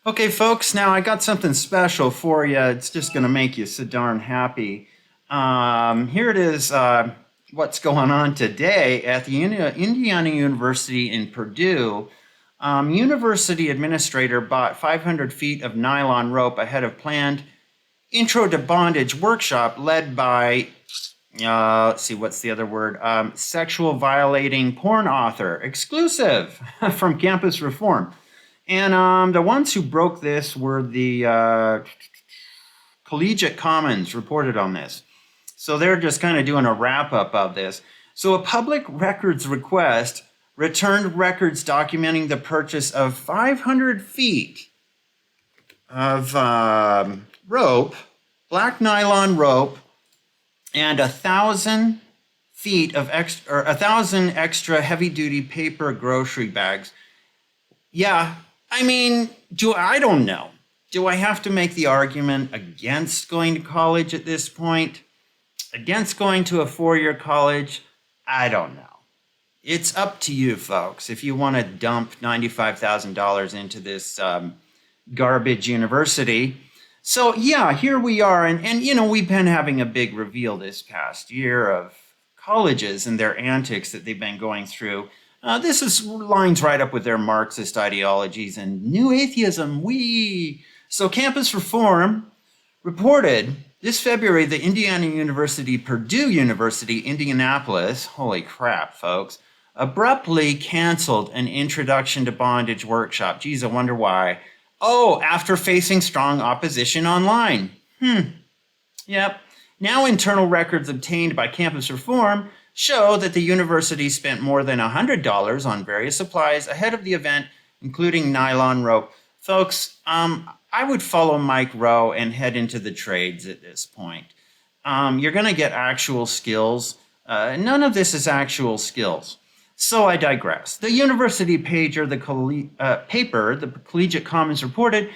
Okay, folks, now I got something special for you. It's just going to make you so darn happy. Here it is, what's going on today at the Indiana University in Purdue. University administrator bought 500 feet of nylon rope ahead of planned Intro to Bondage workshop led by, let's see, what's the other word? Sexual violating porn author, exclusive from Campus Reform. And the ones who broke this were the Collegiate Commons reported on this. So they're just kind of doing a wrap up of this. So a public records request returned records documenting the purchase of 500 feet of rope, black nylon rope, and 1,000 feet of extra, or 1,000 extra heavy-duty paper grocery bags. Yeah, I mean, I don't know. Do I have to make the argument against going to college at this point? Against going to a four-year college? I don't know. It's up to you, folks, if you want to dump $95,000 into this garbage university. So, yeah, here we are. And, you know, we've been having a big reveal this past year of colleges and their antics that they've been going through. This lines right up with their Marxist ideologies and new atheism. So Campus Reform reported this February that Indiana University, Purdue University, Indianapolis, holy crap, folks, abruptly canceled an Introduction to Bondage workshop. Geez, I wonder why. Oh, after facing strong opposition online. Yep. Now internal records obtained by Campus Reform show that the university spent more than $100 on various supplies ahead of the event, including nylon rope. Folks, I would follow Mike Rowe and head into the trades at this point. You're going to get actual skills. None of this is actual skills. So I digress. The university paper, the Collegiate Commons, reported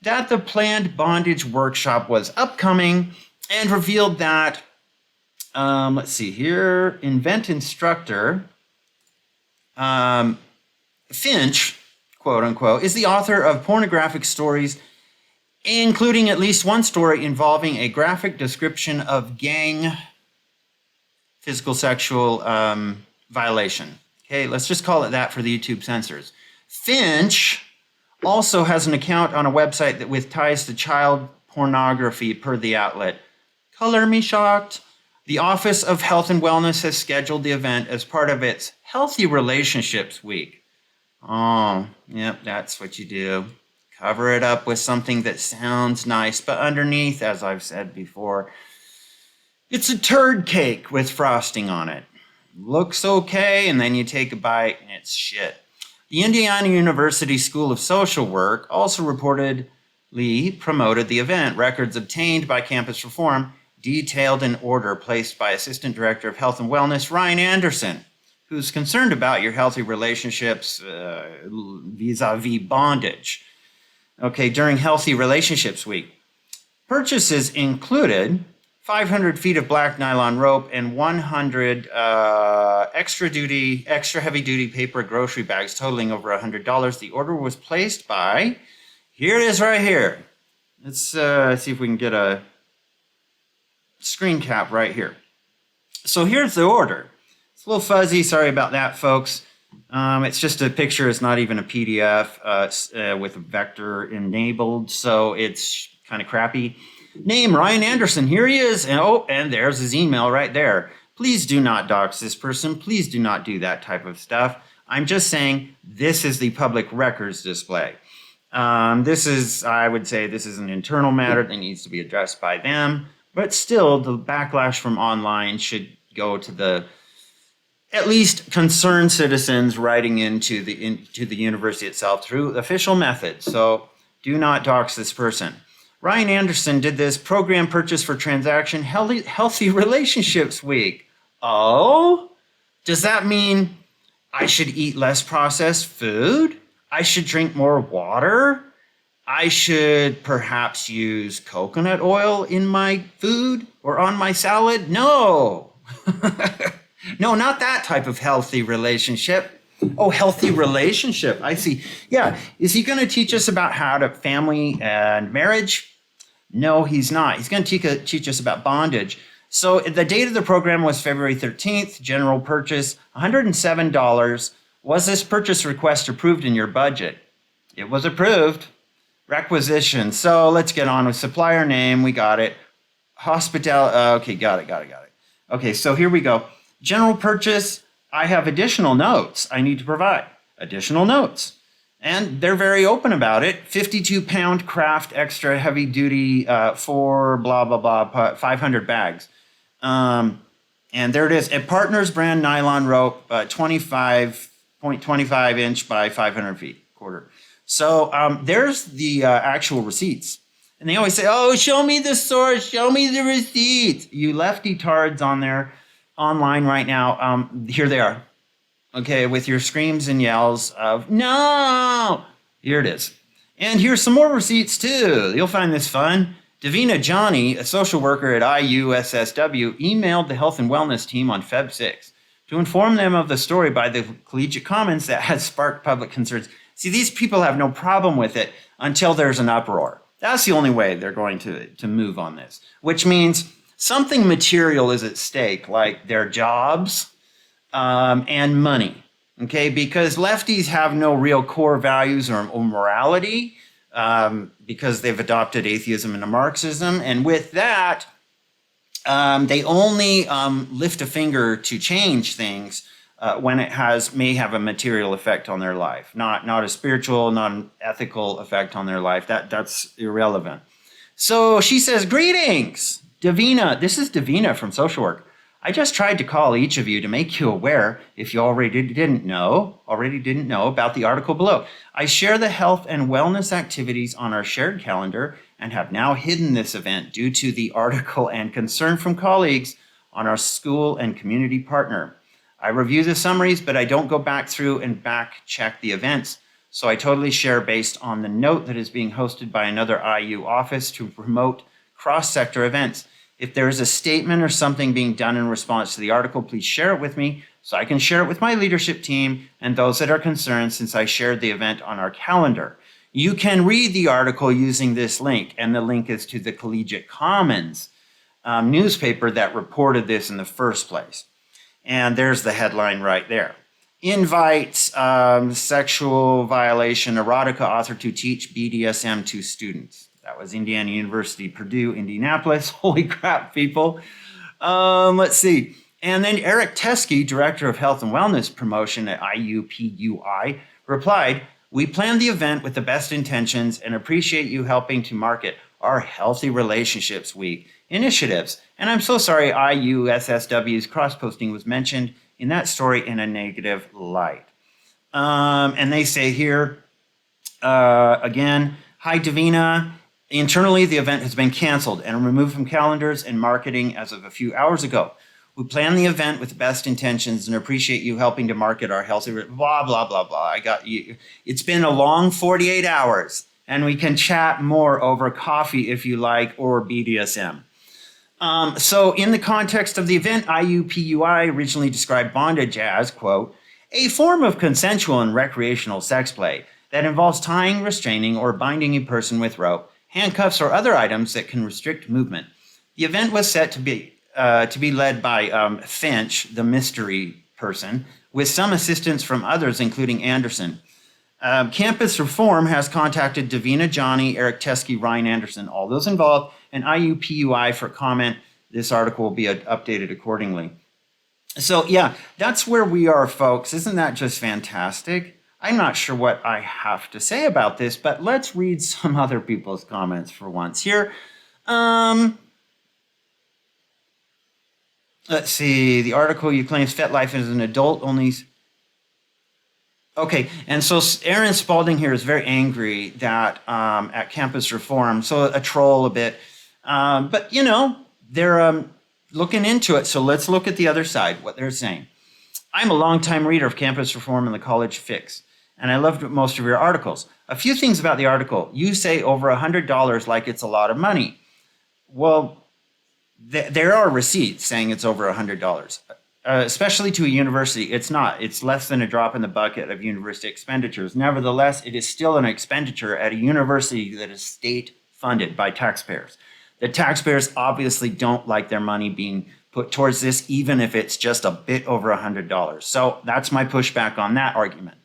that the planned bondage workshop was upcoming and revealed that let's see here. Invent instructor Finch, quote unquote, is the author of pornographic stories, including at least one story involving a graphic description of gang physical sexual violation. Okay, let's just call it that for the YouTube censors. Finch also has an account on a website that with ties to child pornography per the outlet. Color me shocked. The Office of Health and Wellness has scheduled the event as part of its Healthy Relationships Week. Oh, yep, that's what you do. Cover it up with something that sounds nice, but underneath, as I've said before, it's a turd cake with frosting on it. Looks okay, and then you take a bite, and it's shit. The Indiana University School of Social Work also reportedly promoted the event. Records obtained by Campus Reform detailed an order placed by Assistant Director of Health and Wellness Ryan Anderson, who's concerned about your healthy relationships vis-a-vis bondage. Okay, during Healthy Relationships Week, purchases included 500 feet of black nylon rope and 100 extra heavy-duty paper grocery bags totaling over $100. The order was placed by, here it is right here. Let's see if we can get a screen cap right here. So here's the order. It's a little fuzzy. Sorry about that, folks. It's just a picture. It's not even a PDF with a vector enabled, so it's kind of crappy. Name, Ryan Anderson. Here he is. And there's his email right there. Please do not dox this person. Please do not do that type of stuff. I'm just saying this is the public records display. I would say this is an internal matter that needs to be addressed by them. But still, the backlash from online should go to the at least concerned citizens writing into the university itself through official methods. So do not dox this person. Ryan Anderson did this program purchase for transaction Healthy Relationships Week. Oh? Does that mean I should eat less processed food? I should drink more water? I should perhaps use coconut oil in my food or on my salad? No. No, not that type of healthy relationship. Oh, healthy relationship. I see. Yeah. Is he going to teach us about how to family and marriage? No, he's not. He's going to teach us about bondage. So the date of the program was February 13th. General purchase, $107. Was this purchase request approved in your budget? It was approved. Requisition. So let's get on with supplier name. We got it. Okay, got it. Okay, so here we go. General purchase. I have additional notes I need to provide. Additional notes. And they're very open about it. 52-pound craft extra heavy duty for blah, blah, blah, 500 bags. And there it is. A Partners brand nylon rope, 25.25 inch by 500 feet, quarter. So there's the actual receipts. And they always say, oh, show me the source, show me the receipts. You lefty tards on there online right now. Here they are. Okay, with your screams and yells of, no! Here it is. And here's some more receipts too. You'll find this fun. Davina Johnny, a social worker at IUSSW, emailed the Health and Wellness team on Feb 6 to inform them of the story by the Collegiate Commons that had sparked public concerns. See, these people have no problem with it until there's an uproar. That's the only way they're going to move on this, which means something material is at stake, like their jobs and money, okay? Because lefties have no real core values or morality because they've adopted atheism and Marxism. And with that, they only lift a finger to change things when it may have a material effect on their life, not a spiritual, not an ethical effect on their life. That's irrelevant. So she says, greetings, Davina. This is Davina from Social Work. I just tried to call each of you to make you aware, if you already didn't know about the article below. I share the health and wellness activities on our shared calendar and have now hidden this event due to the article and concern from colleagues on our school and community partner. I review the summaries, but I don't go back through and back check the events. So I totally share based on the note that is being hosted by another IU office to promote cross-sector events. If there is a statement or something being done in response to the article, please share it with me so I can share it with my leadership team and those that are concerned, since I shared the event on our calendar. You can read the article using this link, and the link is to the Collegiate Commons newspaper that reported this in the first place. And there's the headline right there. Invites sexual violation erotica author to teach BDSM to students. That was Indiana University, Purdue, Indianapolis. Holy crap, people. Let's see. And then Eric Teskey, Director of Health and Wellness Promotion at IUPUI, replied, we planned the event with the best intentions and appreciate you helping to market our Healthy Relationships Week initiatives. And I'm so sorry IUSSW's cross-posting was mentioned in that story in a negative light. And they say here, again, hi, Davina. Internally, the event has been canceled and removed from calendars and marketing as of a few hours ago. We plan the event with the best intentions and appreciate you helping to market our healthy, blah, blah, blah, blah. I got you. It's been a long 48 hours, and we can chat more over coffee if you like, or BDSM. So in the context of the event, IUPUI originally described bondage as, quote, a form of consensual and recreational sex play that involves tying, restraining, or binding a person with rope, handcuffs, or other items that can restrict movement. The event was set to be led by Finch, the mystery person, with some assistance from others, including Anderson. Campus Reform has contacted Davina Johnny, Eric Teskey, Ryan Anderson, all those involved, and IUPUI for comment. This article will be updated accordingly. So yeah, that's where we are, folks. Isn't that just fantastic? I'm not sure what I have to say about this, but let's read some other people's comments for once here. Let's see. The article you claim FetLife is an adult only. Okay, and so Aaron Spalding here is very angry that at Campus Reform, so a troll a bit, but you know, they're looking into it. So let's look at the other side, what they're saying. I'm a longtime reader of Campus Reform and the College Fix, and I loved most of your articles. A few things about the article. You say over $100 like it's a lot of money. Well, there are receipts saying it's over $100. especially to a university. It's not. It's less than a drop in the bucket of university expenditures. Nevertheless, it is still an expenditure at a university that is state funded by taxpayers. The taxpayers obviously don't like their money being put towards this, even if it's just a bit over $100. So that's my pushback on that argument.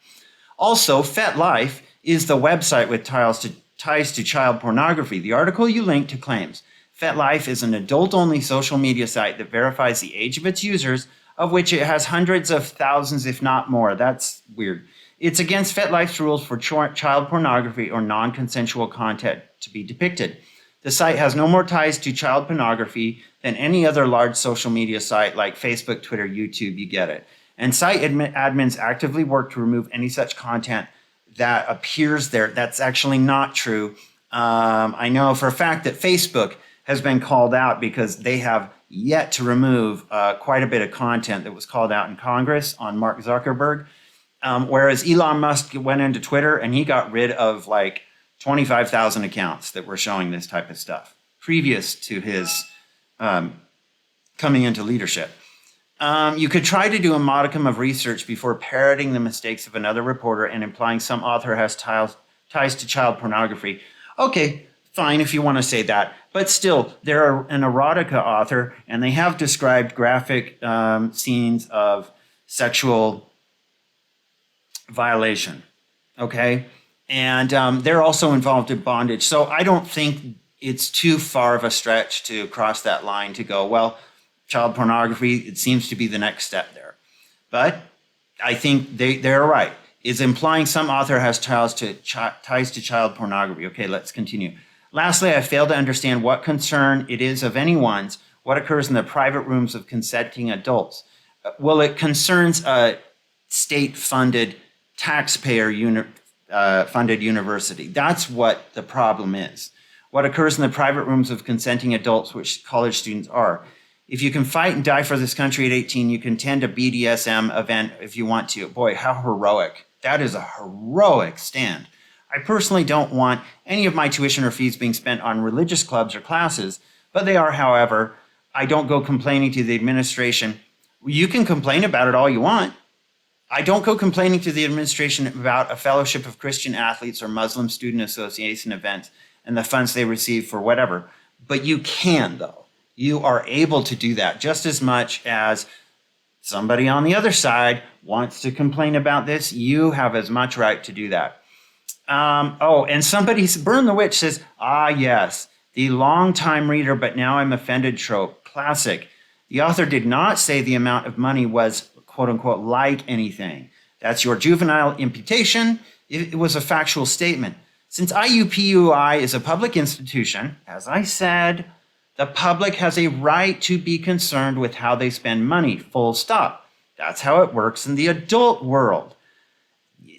Also, FetLife is the website with ties to child pornography. The article you link to claims FetLife is an adult-only social media site that verifies the age of its users, of which it has hundreds of thousands, if not more. That's weird. It's against FetLife's rules for child pornography or non-consensual content to be depicted. The site has no more ties to child pornography than any other large social media site like Facebook, Twitter, YouTube, you get it. And site admins actively work to remove any such content that appears there. That's actually not true. I know for a fact that Facebook has been called out because they have yet to remove quite a bit of content that was called out in Congress on Mark Zuckerberg. Whereas Elon Musk went into Twitter and he got rid of like 25,000 accounts that were showing this type of stuff previous to his coming into leadership. You could try to do a modicum of research before parroting the mistakes of another reporter and implying some author has ties to child pornography. Okay, fine if you want to say that. But still, they're an erotica author, and they have described graphic scenes of sexual violation, okay? And they're also involved in bondage. So I don't think it's too far of a stretch to cross that line to go, well, child pornography, it seems to be the next step there. But I think they're right. Is implying some author has ties to child pornography. Okay, let's continue. Lastly, I fail to understand what concern it is of anyone's what occurs in the private rooms of consenting adults. Well, it concerns a state-funded, taxpayer-funded university. That's what the problem is. What occurs in the private rooms of consenting adults, which college students are. If you can fight and die for this country at 18, you can attend a BDSM event if you want to. Boy, how heroic. That is a heroic stand. I personally don't want any of my tuition or fees being spent on religious clubs or classes, but they are, however. I don't go complaining to the administration. You can complain about it all you want. I don't go complaining to the administration about a fellowship of Christian athletes or Muslim student association events and the funds they receive for whatever. But you can, though. You are able to do that just as much as somebody on the other side wants to complain about this. You have as much right to do that. And somebody, Burn the Witch, says, yes, the long-time reader, but now I'm offended trope. Classic. The author did not say the amount of money was, quote-unquote, like anything. That's your juvenile imputation. It was a factual statement. Since IUPUI is a public institution, as I said, the public has a right to be concerned with how they spend money, full stop. That's how it works in the adult world.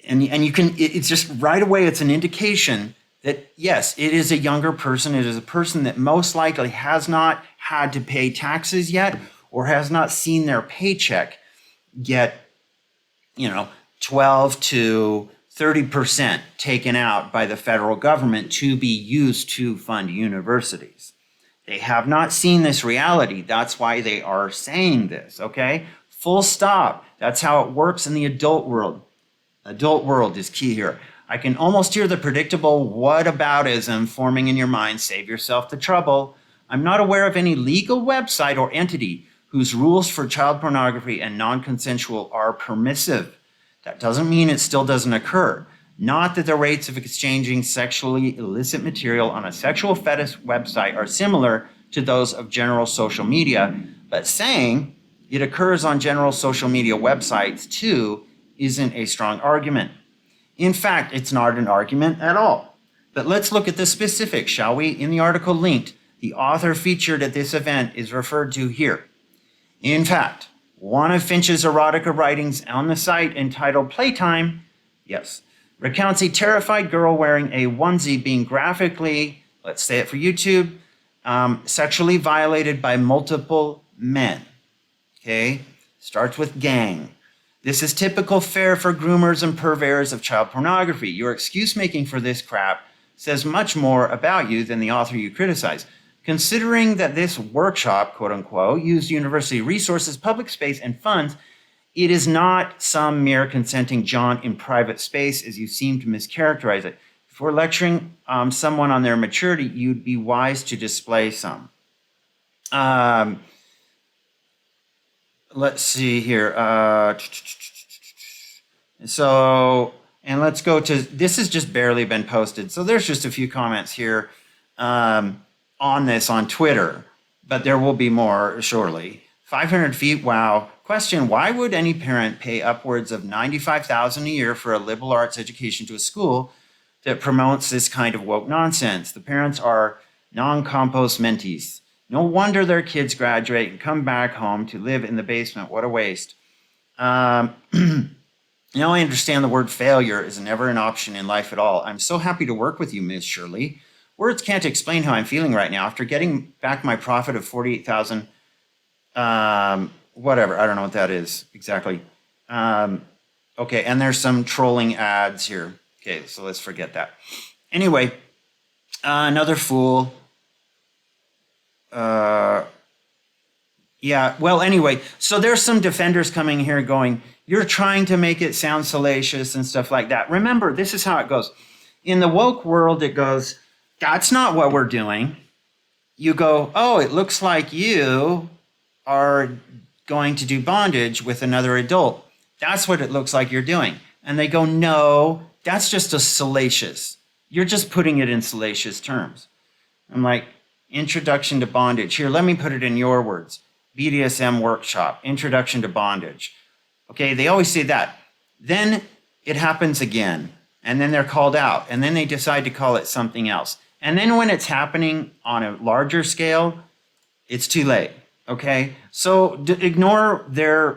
And you can, it's just right away, it's an indication that, yes, it is a younger person. It is a person that most likely has not had to pay taxes yet or has not seen their paycheck get, 12 to 30% taken out by the federal government to be used to fund universities. They have not seen this reality. That's why they are saying this, okay? Full stop. That's how it works in the adult world. Adult world is key here. I can almost hear the predictable whataboutism forming in your mind. Save yourself the trouble. I'm not aware of any legal website or entity whose rules for child pornography and non-consensual are permissive. That doesn't mean it still doesn't occur. Not that the rates of exchanging sexually illicit material on a sexual fetish website are similar to those of general social media, but saying it occurs on general social media websites too isn't a strong argument. In fact, it's not an argument at all. But let's look at the specifics, shall we? In the article linked, the author featured at this event is referred to here. In fact, one of Finch's erotica writings on the site entitled Playtime, yes, recounts a terrified girl wearing a onesie being graphically, let's say it for YouTube, sexually violated by multiple men. Okay? Starts with gang. This is typical fare for groomers and purveyors of child pornography. Your excuse making for this crap says much more about you than the author you criticize. Considering that this workshop, quote unquote, used university resources, public space, and funds, it is not some mere consenting jaunt in private space, as you seem to mischaracterize it. Before lecturing someone on their maturity, you'd be wise to display some. Let's see here. And let's go to, this has just barely been posted. So there's just a few comments here on this on Twitter, but there will be more shortly. 500 feet, wow. Question, why would any parent pay upwards of $95,000 a year for a liberal arts education to a school that promotes this kind of woke nonsense? The parents are non-compost mentees. No wonder their kids graduate and come back home to live in the basement. What a waste. Now I understand the word failure is never an option in life at all. I'm so happy to work with you, Ms. Shirley. Words can't explain how I'm feeling right now. After getting back my profit of $48,000, whatever, I don't know what that is exactly. Okay, and there's some trolling ads here. Okay, so let's forget that. Anyway, another fool. Yeah, well, anyway, so there's some defenders coming here going, you're trying to make it sound salacious and stuff like that. Remember, this is how it goes. In the woke world, it goes, that's not what we're doing. You go, oh, it looks like you are going to do bondage with another adult. That's what it looks like you're doing. And they go, no, that's just a salacious. You're just putting it in salacious terms. I'm like, introduction to bondage. Here, let me put it in your words. BDSM workshop, introduction to bondage. Okay, they always say that. Then it happens again, and then they're called out, and then they decide to call it something else. And then when it's happening on a larger scale, it's too late, okay? So ignore their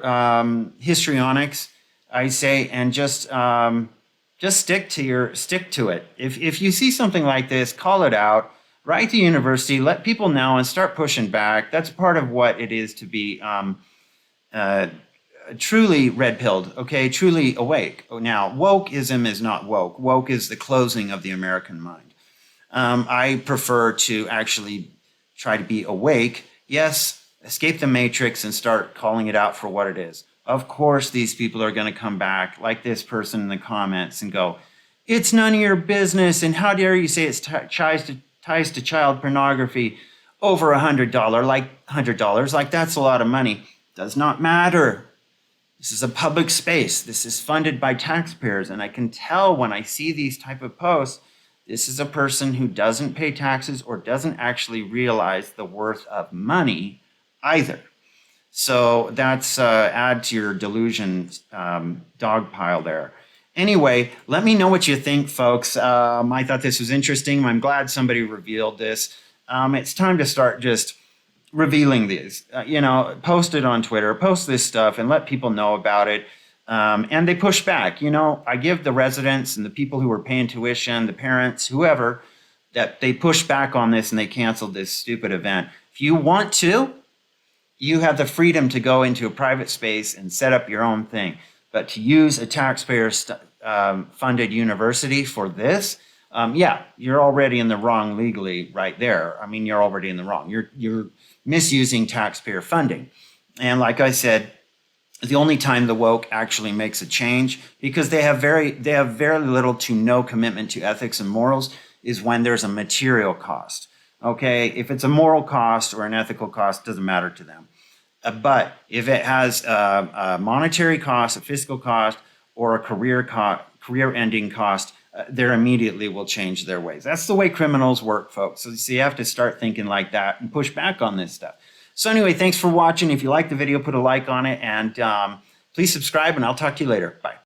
histrionics, I say, and just stick to it. If you see something like this, call it out. Write to university, let people know, and start pushing back. That's part of what it is to be truly red-pilled, okay, truly awake. Now, wokeism is not woke. Woke is the closing of the American mind. I prefer to actually try to be awake. Yes, escape the matrix and start calling it out for what it is. Of course, these people are going to come back, like this person in the comments, and go, it's none of your business, and how dare you say it's ties to child pornography over $100, like that's a lot of money. Does not matter. This is a public space. This is funded by taxpayers, and I can tell when I see these type of posts, this is a person who doesn't pay taxes or doesn't actually realize the worth of money either. So that's add to your delusion dog pile there. Anyway, let me know what you think, folks. I thought this was interesting. I'm glad somebody revealed this. It's time to start just revealing these. Post it on Twitter, post this stuff, and let people know about it. And they push back. I give the residents and the people who are paying tuition, the parents, whoever, that they push back on this and they canceled this stupid event. If you want to, you have the freedom to go into a private space and set up your own thing. But to use a taxpayer-funded university for this, yeah, you're already in the wrong legally right there. I mean, you're already in the wrong. You're misusing taxpayer funding. And like I said, the only time the woke actually makes a change, because they have very little to no commitment to ethics and morals, is when there's a material cost. Okay, if it's a moral cost or an ethical cost, doesn't matter to them. But if it has a monetary cost, a fiscal cost, or a career-ending cost, they immediately will change their ways. That's the way criminals work, folks. So you have to start thinking like that and push back on this stuff. So anyway, thanks for watching. If you like the video, put a like on it, and please subscribe, and I'll talk to you later. Bye.